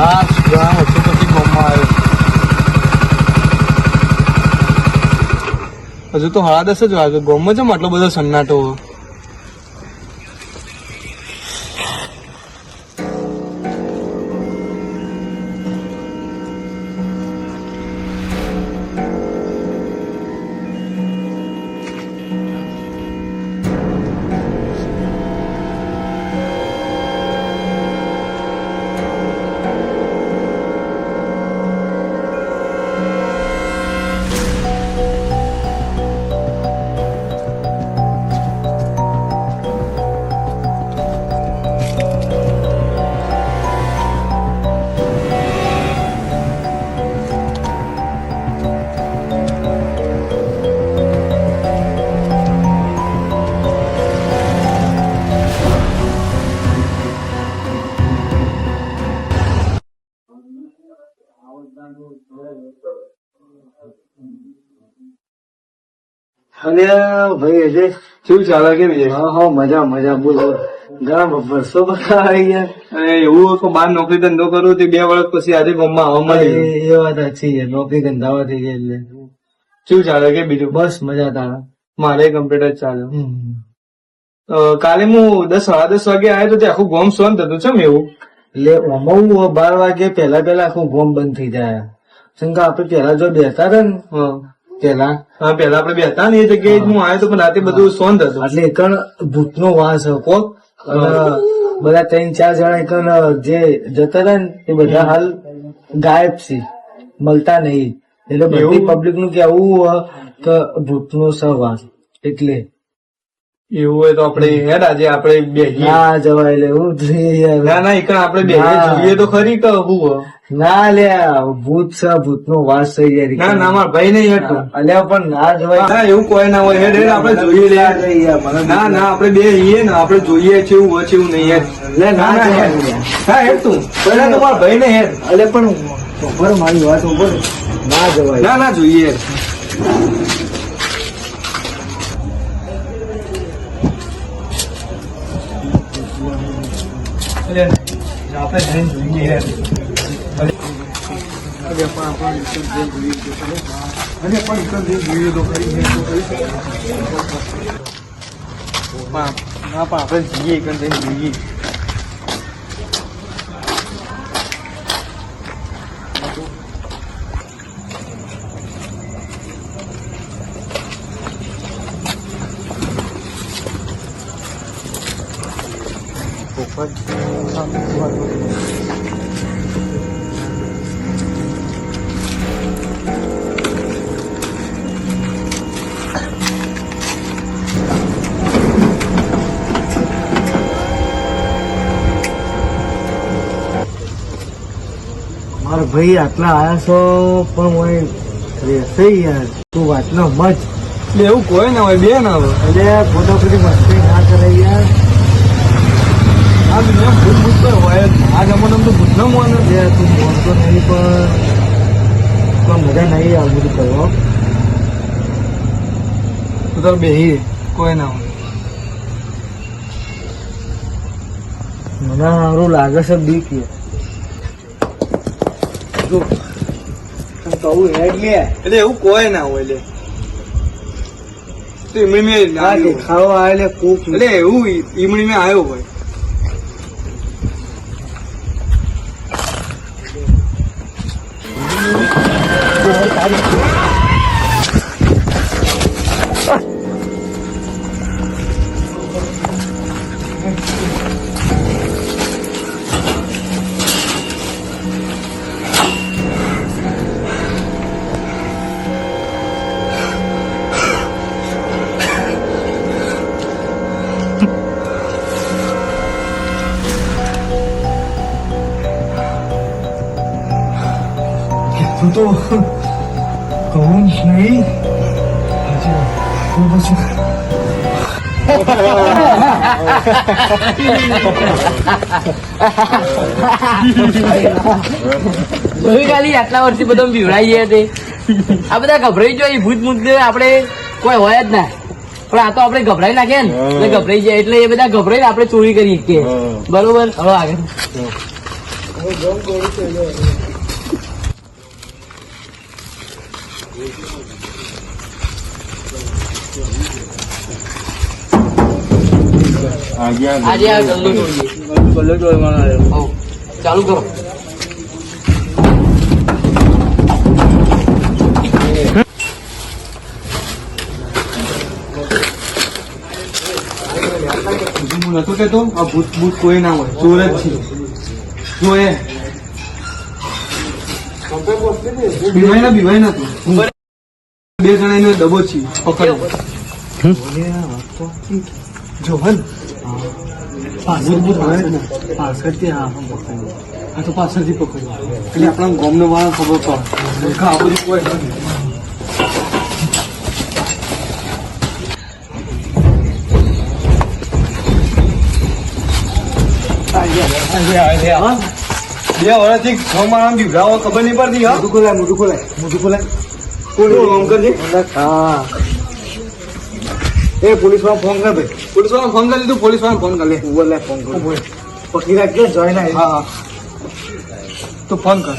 હા ગામ હતું પછી ગામમાં આવ્યો. હજુ તો 10:30 જ વાગે. ગામમાં છે આટલો બધો સન્નાટો. અને ભાઈ એટલે શું ચાલે કેવી છે? હા મજા મજા બોલો. ઘણા વર્ષો બધા આવી ગયા. અરે એવું તો બહાર નોકરી ધંધો કરું તે 2 વર્ષ પછી આજે ગામમાં આવવા મળ્યું. એ વાત સાચી છે. નોકરી ધંધાવા થઈ ગયા એટલે શું ચાલે કે બીજું? બસ મજા તારા. મારે કમ્પ્યુટર જ ચાલે. કાલે હું 10-10:30 વાગે આવ્યો તો તે આખું ગામ શાંત હતું. ચમ એવું? એટલે આમાં 12 વાગે પેલા આખું ગોમ બંધ થઈ જાય. શંકા આપડે પેલા જો બેસતા હતા ને પેલા આપડે બેઠા ને એ જગ્યાએ હું આવ્યો તો પણ રાતે બધું શાંત હતું. એટલે એકણ ભૂત નો વાસ હતો. અને બધા 3-4 જણા એકણ જે જતા હતા ને એ બધા હાલ ગાયબ છે, મળતા નહીં. એટલે બધી પબ્લિક નું કેવું કે ભૂત નો સહવાસ. એટલે એવું હોય તો આપડે હેડ આજે આપડે બેહીએ. ના જવાય એટલે હું ના એકણ આપડે બેહીએ જોઈએ તો ખરી કે હું ના લે ભૂત છે, ભૂત નો વાસ થઈ જાય. ના મારા ભાઈ નહીં હતું. અલ્યા પણ ના જવાય. ના એવું કોઈ ના હોય. હેડ આપડે જોઈએ લે. ના આપડે બેહીએ ને આપડે જોઈએ છે એવું હોય છે એવું નહીં. હેડ ના હેડ તું પેલા તો મારા ભાઈ ને હેડ. અલે પણ ઉપર મારી વાત ઉપર ના જવાય. ના જોઈએ. આપણે જોઈએ મારા ભાઈ આટલા આયા છો પણ હું રહેશે યાર. તું વાતનો મત એવું કોઈ ના હોય. બે ના હોય. એટલે ફોટોગ્રાફી મસ્તી ના કરે યાર. આ દુનિયા ભૂત તો હોય. આ જમાનામાં તો ભૂત ના મોને. તું બોલતો નહીં પણ મજા નહીં આ બધું કરવા. તો તાર બેહીએ કોઈ ના હોય. મને સારું લાગે છે બીક. કહું હેડ લે એટલે એવું કોઈ ના હોય. લે તો ઈમડી મેં ખાવા આવે કોક એટલે એવું ઈમડી મેં આવ્યો ભાઈ. તું તો કહું નહીં. પછી ખાલી આટલા વર્ષથી બધા બીવડાઈએ તે આ બધા ગભરાઈ જાય ભૂત મુદ્દે આપડે કોઈ હોય જ ના. પણ આ તો આપડે ગભરાઈ નાખે ને એટલે ગભરાઈ જાય એટલે એ બધા ગભરાઈ આપણે ચોરી કરી શકીએ. બરોબર. હવે આગળ આજે આ ગલ્લો જોઈએ. હોવ. ચાલુ કરો. હું નતો કેતો આ ભૂત ભૂત કોઈ ના હોય, ચોર જ છે. જો એ બીવાય નતું. બે જણા એનો ડબો છે પકડો. જોહન પાછળથી આ તો પાછળથી પકડ્યું એટલે આપણા ગામનો વાળા ખબર પડે આ બધું કોઈ નથી. બે વર્ષથી છ માણસ બીવડાવો ખબર નહીં પડતી. હા મોટું ખોલાય કોઈ કામ કરજે. હા એ પોલીસ વાળા ફોન કર ભાઈ. પોલીસ વાળા ફોન કરી લીધું. પોલીસ વાળા ફોન કરી લે. ફોન કર પકડી રાખજો જોઈ ના. હા તો ફોન કર.